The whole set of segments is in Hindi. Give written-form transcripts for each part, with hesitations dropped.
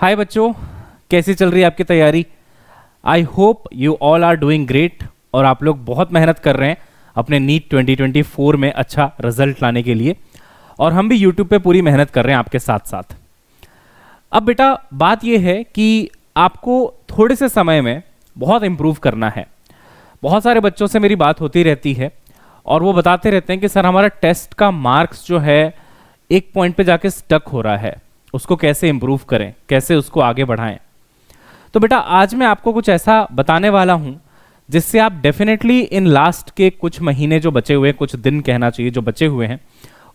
हाय बच्चों, कैसी चल रही है आपकी तैयारी। I hope you all are doing great और आप लोग बहुत मेहनत कर रहे हैं अपने नीट 2024 में अच्छा रिजल्ट लाने के लिए। और हम भी यूट्यूब पे पूरी मेहनत कर रहे हैं आपके साथ साथ। अब बेटा बात यह है कि आपको थोड़े से समय में बहुत इम्प्रूव करना है। बहुत सारे बच्चों से मेरी बात होती रहती है और वो बताते रहते हैं कि सर हमारा टेस्ट का मार्क्स जो है एक पॉइंट पे जाके स्टक हो रहा है, उसको कैसे इम्प्रूव करें, कैसे उसको आगे बढ़ाएं। तो बेटा आज मैं आपको कुछ ऐसा बताने वाला हूं जिससे आप डेफिनेटली इन लास्ट के कुछ महीने जो बचे हुए, कुछ दिन कहना चाहिए जो बचे हुए हैं,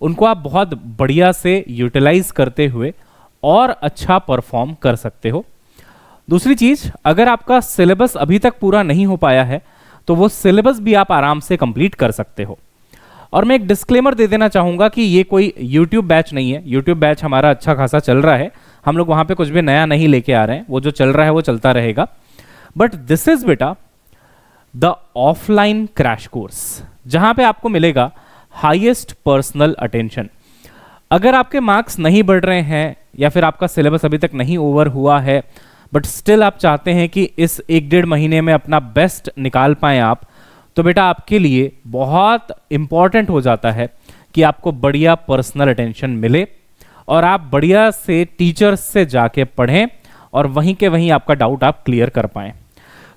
उनको आप बहुत बढ़िया से यूटिलाइज करते हुए और अच्छा परफॉर्म कर सकते हो। दूसरी चीज, अगर आपका सिलेबस अभी तक पूरा नहीं हो पाया है तो वो सिलेबस भी आप आराम से कंप्लीट कर सकते हो। और मैं एक डिस्क्लेमर दे देना चाहूंगा कि ये कोई YouTube बैच नहीं है। YouTube बैच हमारा अच्छा खासा चल रहा है, हम लोग वहां पे कुछ भी नया नहीं लेके आ रहे हैं, वो जो चल रहा है वो चलता रहेगा। बट दिस इज बेटा द ऑफलाइन क्रैश कोर्स, जहां पे आपको मिलेगा हाईएस्ट पर्सनल अटेंशन। अगर आपके मार्क्स नहीं बढ़ रहे हैं या फिर आपका सिलेबस अभी तक नहीं ओवर हुआ है बट स्टिल आप चाहते हैं कि इस 1-1.5 महीने में अपना बेस्ट निकाल पाएं आप, तो बेटा आपके लिए बहुत इंपॉर्टेंट हो जाता है कि आपको बढ़िया पर्सनल अटेंशन मिले और आप बढ़िया से टीचर्स से जाके पढ़ें और वहीं के वहीं आपका डाउट आप क्लियर कर पाएं।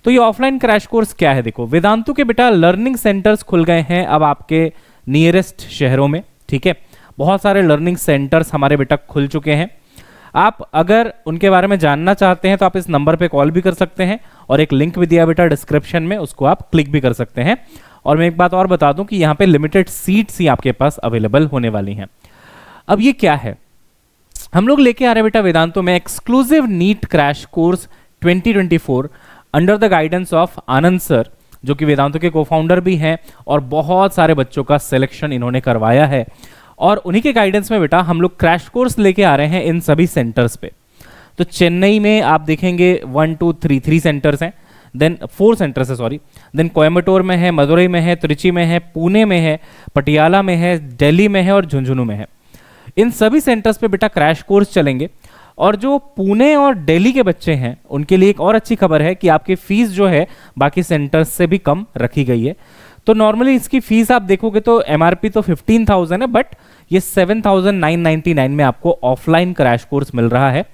तो ये ऑफलाइन क्रैश कोर्स क्या है, देखो वेदांतु के बेटा लर्निंग सेंटर्स खुल गए हैं अब आपके नियरेस्ट शहरों में। ठीक है, बहुत सारे लर्निंग सेंटर्स हमारे बेटा खुल चुके हैं। आप अगर उनके बारे में जानना चाहते हैं तो आप इस नंबर पे कॉल भी कर सकते हैं और एक लिंक भी दिया बेटा डिस्क्रिप्शन में, उसको आप क्लिक भी कर सकते हैं। और मैं एक बात और बता दूं कि यहाँ पे लिमिटेड सीट्स ही आपके पास अवेलेबल होने वाली हैं। अब ये क्या है, हम लोग लेके आ रहे हैं बेटा वेदांतु में exclusive NEET crash course 2024 under the guidance of Anand sir, जो कि वेदांतु के को फाउंडर भी हैं और बहुत सारे बच्चों का सिलेक्शन इन्होंने करवाया है। और उन्हीं के गाइडेंस में बेटा हम लोग क्रैश कोर्स लेके आ रहे हैं इन सभी सेंटर्स पे। तो चेन्नई में आप देखेंगे 1 2 3 3 सेंटर्स हैं, देन 4 सेंटर्स है सॉरी, देन कोयम्बटूर में है, मदुरई में है, त्रिची में है, पुणे में है, पटियाला में है, दिल्ली में है और झुंझुनू में है। इन सभी सेंटर्स पे बेटा क्रैश कोर्स चलेंगे। और जो पुणे और दिल्ली के बच्चे हैं उनके लिए एक और अच्छी खबर है कि आपकी फीस जो है बाकी सेंटर्स से भी कम रखी गई है। तो नॉर्मली इसकी फीस आप देखोगे तो एमआरपी तो 15,000 है, बट ये 7,999 में आपको ऑफलाइन क्रैश कोर्स मिल रहा है।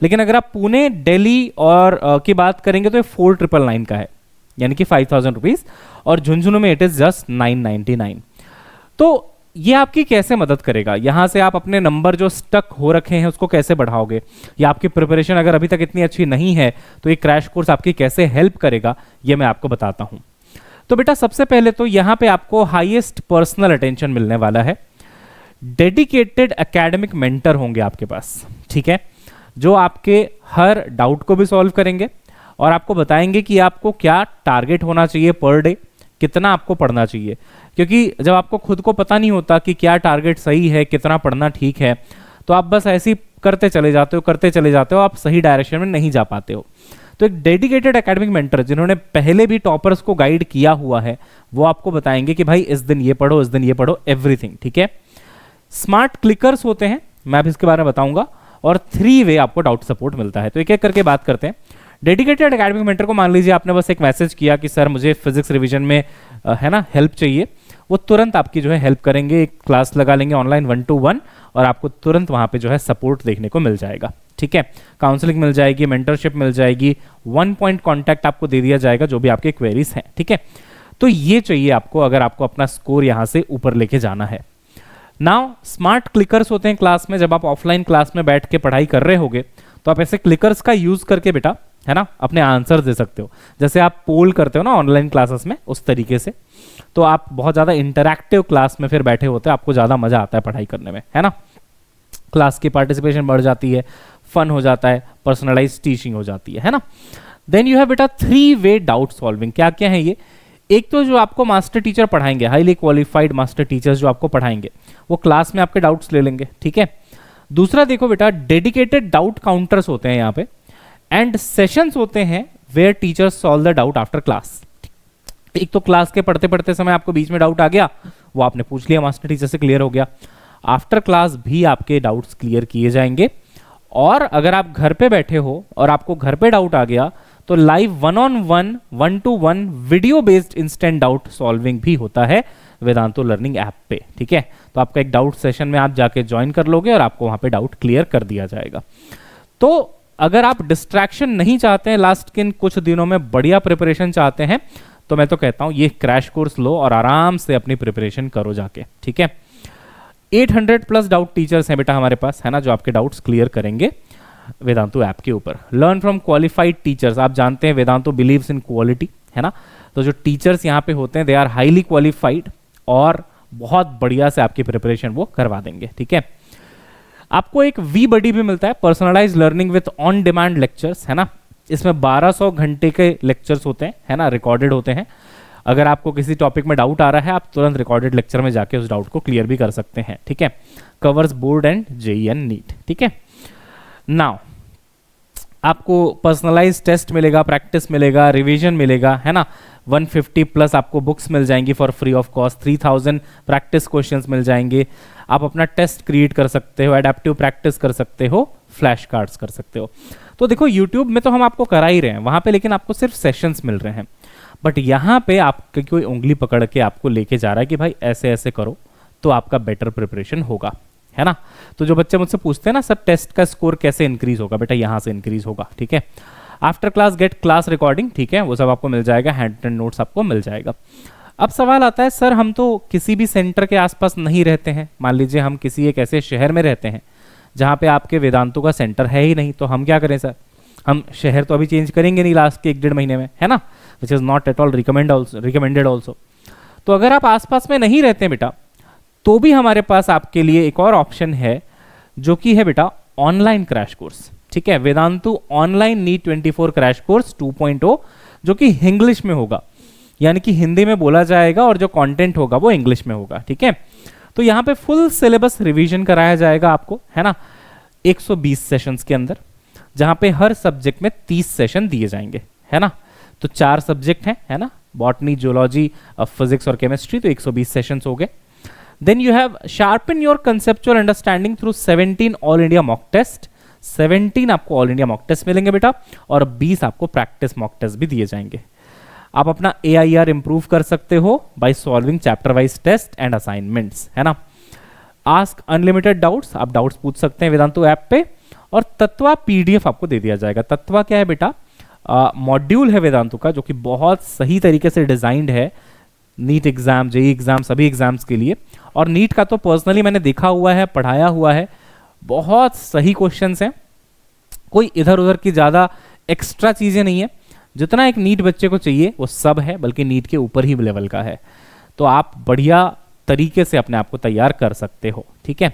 लेकिन अगर आप पुणे, दिल्ली और की बात करेंगे तो ये 4,999 का है, यानी कि 5,000 रुपीज। और झुंझुनू में इट इज जस्ट 999। तो ये आपकी कैसे मदद करेगा, यहां से आप अपने नंबर जो स्टक हो रखे हैं उसको कैसे बढ़ाओगे, या आपकी प्रिपरेशन अगर अभी तक इतनी अच्छी नहीं है तो ये क्रैश कोर्स आपकी कैसे हेल्प करेगा, ये मैं आपको बताता हूं। तो बेटा सबसे पहले तो यहां पे आपको हाईएस्ट पर्सनल अटेंशन मिलने वाला है। डेडिकेटेड एकेडमिक मेंटर होंगे आपके पास, ठीक है, जो आपके हर डाउट को भी सॉल्व करेंगे और आपको बताएंगे कि आपको क्या टारगेट होना चाहिए पर डे, कितना आपको पढ़ना चाहिए। क्योंकि जब आपको खुद को पता नहीं होता कि क्या टारगेट सही है, कितना पढ़ना ठीक है, तो आप बस ऐसे ही करते चले जाते हो, आप सही डायरेक्शन में नहीं जा पाते हो। तो एक डेडिकेटेड एकेडमिक मेंटर जिन्होंने पहले भी टॉपर्स को गाइड किया हुआ है वो आपको बताएंगे कि भाई इस दिन ये पढ़ो, इस दिन ये पढ़ो, एवरीथिंग। ठीक है, स्मार्ट क्लिकर्स होते हैं, मैं अब इसके बारे में बताऊंगा। और 3 वे आपको डाउट सपोर्ट मिलता है। तो एक एक करके बात करते हैं। डेडिकेटेड एकेडमिक मेंटर को मान लीजिए आपने बस एक मैसेज किया कि सर मुझे फिजिक्स रिवीजन में है ना हेल्प चाहिए, वो तुरंत आपकी जो है हेल्प करेंगे। एक क्लास लगा लेंगे ऑनलाइन 1-to-1 और आपको तुरंत वहां पे जो है सपोर्ट देखने को मिल जाएगा। ठीक है, काउंसलिंग मिल जाएगी, मेंटरशिप मिल जाएगी, 1 पॉइंट कॉन्टैक्ट आपको दे दिया जाएगा जो भी आपके क्वेरीज हैं। ठीक है, तो ये चाहिए आपको अगर आपको अपना स्कोर यहां से ऊपर लेके जाना है। नाउ स्मार्ट क्लिकर्स होते हैं क्लास में। जब आप ऑफलाइन क्लास में बैठ के पढ़ाई कर रहे होगे तो आप ऐसे क्लिकर्स का यूज करके बेटा है ना अपने आंसर दे सकते हो। जैसे आप पोल करते हो ना ऑनलाइन क्लासेस में, उस तरीके से। तो आप बहुत ज्यादा इंटरैक्टिव क्लास में फिर बैठे होते हैं, आपको ज्यादा मजा आता है पढ़ाई करने में, है ना। क्लास की पार्टिसिपेशन बढ़ जाती है, फन हो जाता है, पर्सनलाइज टीचिंग हो जाती है ना। देन यू हैव बेटा 3 वे डाउट सॉल्विंग। क्या क्या है ये, एक तो जो आपको मास्टर टीचर पढ़ाएंगे, हाईली क्वालिफाइड मास्टर टीचर्स जो आपको पढ़ाएंगे वो क्लास में आपके डाउट्स ले लेंगे। ठीक है, दूसरा देखो बेटा डेडिकेटेड डाउट काउंटर्स होते हैं यहाँ पे, एंड सेशंस होते हैं where teachers solve the doubt after class. एक तो क्लास के पढ़ते पढ़ते समय आपको बीच में डाउट आ गया, वो आपने पूछ लिया मास्टर टीचर से, क्लियर हो गया। आफ्टर क्लास भी आपके डाउट्स क्लियर किए जाएंगे और अगर आप घर पे बैठे हो और आपको घर पे डाउट आ गया तो live 1-on-1 1-to-1 video based instant doubt solving भी होता है वेदांतो लर्निंग ऐप पे। ठीक है, तो आपका एक डाउट सेशन में आप जाके ज्वाइन कर लोगे और आपको वहां पे डाउट क्लियर कर दिया जाएगा। तो अगर आप डिस्ट्रैक्शन नहीं चाहते हैं, लास्ट के इन कुछ दिनों में बढ़िया प्रिपरेशन चाहते हैं, तो मैं तो कहता हूं ये क्रैश कोर्स लो और आराम से अपनी प्रिपरेशन करो जाके। ठीक है, 800 प्लस डाउट टीचर्स हैं बेटा हमारे पास, है ना, जो आपके डाउट्स क्लियर करेंगे वेदांतो ऐप के ऊपर। लर्न फ्रॉम क्वालिफाइड टीचर्स, आप जानते हैं वेदांतो बिलीव्स इन क्वालिटी, है ना, तो जो टीचर्स यहाँ पे होते हैं दे आर हाईली क्वालिफाइड और बहुत बढ़िया से आपकी प्रिपरेशन वो करवा देंगे। ठीक है, आपको एक वी बडी भी मिलता है, personalise learning with on demand lectures, है ना, इसमें 1200 घंटे के लेक्चर्स होते हैं, है ना, रिकॉर्डेड होते हैं। अगर आपको किसी टॉपिक में डाउट आ रहा है आप तुरंत रिकॉर्डेड लेक्चर में जाके उस डाउट को क्लियर भी कर सकते हैं। ठीक है, covers board and JEE and NEET. ठीक है, नाउ आपको पर्सनलाइज टेस्ट मिलेगा, प्रैक्टिस मिलेगा, रिवीजन मिलेगा, है ना, 150 प्लस आपको बुक्स मिल जाएंगी for free of cost, 3000 practice questions मिल जाएंगे, आप अपना टेस्ट क्रिएट कर सकते हो, एडेप्टिव प्रैक्टिस कर सकते हो, फ्लैश कार्ड्स कर सकते हो। तो देखो यूट्यूब में तो हम आपको करा ही रहे हैं वहां पे, लेकिन आपको सिर्फ सेशंस मिल रहे हैं, बट यहाँ पे आपकी कोई उंगली पकड़ के आपको लेके जा रहा है कि भाई ऐसे ऐसे करो तो आपका बेटर प्रिपरेशन होगा, है ना। तो जो बच्चे मुझसे पूछते हैं ना सर टेस्ट का स्कोर कैसे इंक्रीज होगा, बेटा यहाँ से इंक्रीज होगा। ठीक है, after class get class recording, ठीक है, वो सब आपको मिल जाएगा, हैंड रिटन नोट्स आपको मिल जाएगा। अब सवाल आता है सर हम तो किसी भी सेंटर के आसपास नहीं रहते हैं, मान लीजिए हम किसी एक ऐसे शहर में रहते हैं जहाँ पे आपके वेदांतों का सेंटर है ही नहीं, तो हम क्या करें सर, हम शहर तो अभी चेंज करेंगे नहीं लास्ट के 1-1.5 महीने में, है ना, which is not at all recommended also. तो अगर आप आसपास में नहीं रहते हैं बेटा, तो भी हमारे पास आपके लिए एक और ऑप्शन है जो कि है बेटा ऑनलाइन क्रैश कोर्स। ठीक है, Vedantu online NEET 24 crash course 2.0 जो कि इंग्लिश में होगा, यानी कि हिंदी में बोला जाएगा और जो कंटेंट होगा वो इंग्लिश में होगा। ठीक है, तो यहाँ पे फुल सिलेबस रिवीजन कराया जाएगा आपको, है ना, 120 सेशंस के अंदर, जहाँ पे हर सब्जेक्ट में 30 सेशन दिए जाएंगे, है ना। तो 4 सब्जेक्ट हैं, है ना, बॉटनी, जूलॉजी, फिजिक्स और केमिस्ट्री, तो 120 सेशंस हो गए। Then you have sharpen your conceptual understanding through 17 all India mock test, 17 आपको ऑल इंडिया मॉक टेस्ट मिलेंगे बेटा, और 20 आपको प्रैक्टिस मॉक टेस्ट भी दिए जाएंगे। आप अपना AIR इंप्रूव कर सकते हो by solving chapter wise test and assignments, है ना। आस्क अनलिमिटेड डाउट्स, आप डाउट्स पूछ सकते हैं वेदांतो ऐप पे, और तत्वा PDF आपको दे दिया जाएगा। तत्वा क्या है बेटा, मॉड्यूल है वेदांतो का जो कि बहुत सही तरीके से डिजाइंड है नीट एग्जाम, जेईई एग्जाम, सभी एग्जाम्स के लिए। और नीट का तो पर्सनली मैंने देखा हुआ है, पढ़ाया हुआ है, बहुत सही क्वेश्चंस हैं, कोई इधर उधर की ज़्यादा एक्स्ट्रा चीज़ें नहीं है, जितना एक नीट बच्चे को चाहिए वो सब है, बल्कि नीट के ऊपर ही लेवल का है। तो आप बढ़िया तरीके से अपने आप को तैयार कर सकते हो। ठीक है,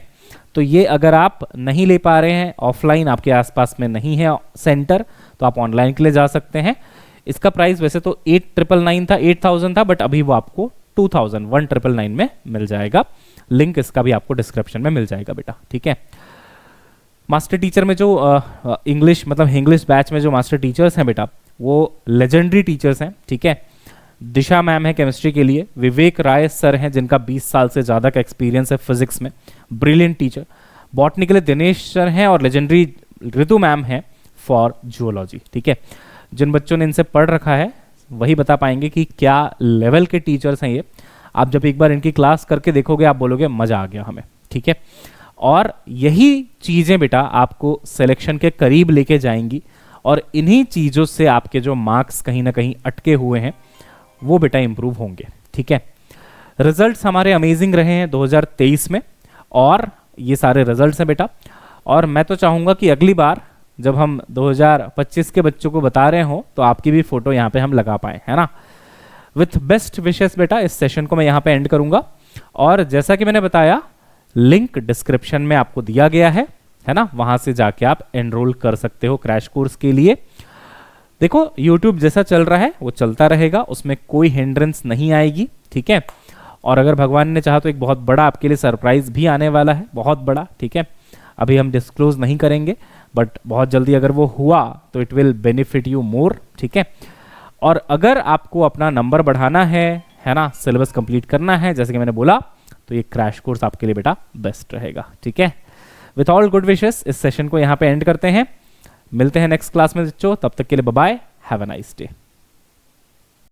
तो ये अगर आप नहीं ले पा रहे हैं, ऑफलाइन आपके आसपास में नहीं है सेंटर, तो आप ऑनलाइन के लिए जा सकते हैं। इसका प्राइस वैसे तो 8,999 था, 8,000 था, बट अभी वो आपको 2,999 में मिल जाएगा। लिंक इसका भी आपको डिस्क्रिप्शन में मिल जाएगा बेटा। ठीक है, मास्टर टीचर में जो इंग्लिश मतलब इंग्लिश बैच में जो मास्टर टीचर्स हैं बेटा वो लेजेंडरी टीचर्स हैं। ठीक है, दिशा मैम है केमिस्ट्री के लिए, विवेक राय सर हैं जिनका 20 साल से ज़्यादा का एक्सपीरियंस है फिजिक्स में, ब्रिलियंट टीचर। बॉटनी के लिए दिनेश सर हैं, और लेजेंडरी ऋतु मैम हैं फॉर जूलॉजी। ठीक है, जिन बच्चों ने इनसे पढ़ रखा है वही बता पाएंगे कि क्या लेवल के टीचर्स हैं ये। आप जब एक बार इनकी क्लास करके देखोगे आप बोलोगे मज़ा आ गया हमें। ठीक है, और यही चीज़ें बेटा आपको सिलेक्शन के करीब लेके जाएंगी, और इन्हीं चीज़ों से आपके जो मार्क्स कहीं ना कहीं अटके हुए हैं वो बेटा इंप्रूव होंगे। ठीक है, रिजल्ट्स हमारे अमेजिंग रहे हैं 2023 में, और ये सारे रिजल्ट्स हैं बेटा। और मैं तो चाहूँगा कि अगली बार जब हम 2025 के बच्चों को बता रहे हो तो आपकी भी फोटो यहाँ पे हम लगा पाए, है ना। विथ बेस्ट विशेस बेटा, इस सेशन को मैं यहाँ पे एंड करूँगा, और जैसा कि मैंने बताया लिंक डिस्क्रिप्शन में आपको दिया गया है ना, वहाँ से जाके आप एनरोल कर सकते हो क्रैश कोर्स के लिए। देखो YouTube जैसा चल रहा है वो चलता रहेगा, उसमें कोई हिंड्रेंस नहीं आएगी। ठीक है, और अगर भगवान ने चाहा तो एक बहुत बड़ा आपके लिए सरप्राइज भी आने वाला है, बहुत बड़ा। ठीक है, अभी हम डिस्क्लोज नहीं करेंगे, बट बहुत जल्दी अगर वो हुआ तो it will benefit you more. ठीक है, और अगर आपको अपना नंबर बढ़ाना है ना, सिलेबस कंप्लीट करना है जैसे कि मैंने बोला, तो ये क्रैश कोर्स आपके लिए बेटा बेस्ट रहेगा। ठीक है, विथ ऑल गुड विशेस इस सेशन को यहाँ पे एंड करते हैं। मिलते हैं नेक्स्ट क्लास में बच्चों, तब तक के लिए bye bye, have a nice day.